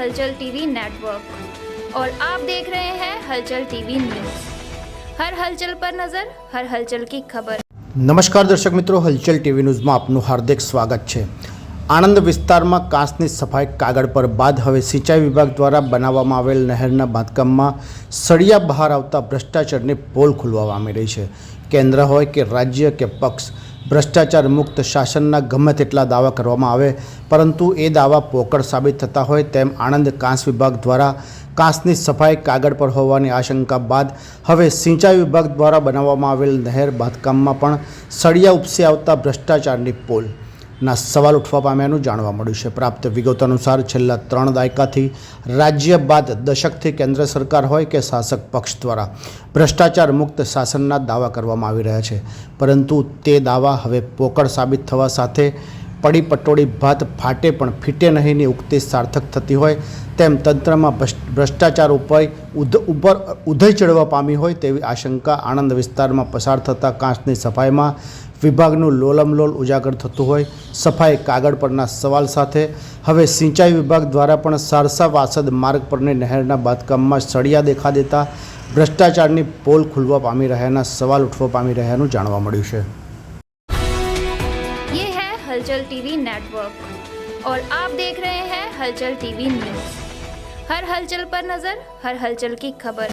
हलचल TV network और आप देख रहे हैं हलचल टीवी न्यूज़। हर हलचल पर नजर, हर हलचल की खबर। नमस्कार दर्शक मित्रों, हलचल टीवी न्यूज़ में आपનું हार्दिक स्वागत है। આણંદ વિસ્તારમાં કાંસની સફાઈ કાગળ પર બાદ હવે સિંચાઈ વિભાગ દ્વારા બનાવવામાં આવેલ નહેરના બાંધકામમાં સળિયા બહાર આવતા ભ્રષ્ટાચારની પોલ ખુલવા પામી રહી છે। કેન્દ્ર હોય કે રાજ્ય કે પક્ષ, ભ્રષ્ટાચાર મુક્ત શાસનના ગમે તેટલા દાવા કરવામાં આવે, પરંતુ એ દાવા પોકળ સાબિત થતા હોય તેમ આણંદ કાંસ વિભાગ દ્વારા કાંસની સફાઈ કાગળ પર હોવાની આશંકા બાદ હવે સિંચાઈ વિભાગ દ્વારા બનાવવામાં આવેલ નહેર બાંધકામમાં પણ સળિયા ઉપસી આવતા ભ્રષ્ટાચારની પોલ ના સવાલ ઉઠવા પામ્યાનું જાણવા મળ્યું છે। પ્રાપ્ત વિગતો અનુસાર છેલ્લા 3 દાયકાથી રાજ્ય બાદ દશકથી કેન્દ્ર સરકાર હોય કે શાસક પક્ષ દ્વારા ભ્રષ્ટાચાર મુક્ત શાસનના દાવા કરવામાં આવી રહ્યા છે, પરંતુ તે દાવા હવે પોકળ સાબિત થવા સાથે પડી પટોળી ભાત ફાટે પણ ફીટે નહીંની ઉક્તિ સાર્થક થતી હોય તેમ તંત્રમાં ભ્રષ્ટાચાર ઉપર ઉધઈ ચડવા પામી હોય તેવી આશંકા આણંદ વિસ્તારમાં પસાર થતા કાંસની સફાઈમાં વિભાગનું લોલમલોલ ઉજાગર થતું હોય। સફાઈ કાગળ પરના સવાલ સાથે હવે સિંચાઈ વિભાગ દ્વારા પણ સારસા વાસદ માર્ગ પરની નહેરના બાંધકામમાં સળિયા દેખા દેતા ભ્રષ્ટાચારની પોલ ખુલવા પામી રહ્યાના સવાલ ઉઠવા પામી રહ્યાનું જાણવા મળ્યું છે। ये है हलचल टीवी नेटवर्क और आप देख रहे हैं हलचल टीवी न्यूज़। हर हलचल पर नजर, हर हलचल की खबर।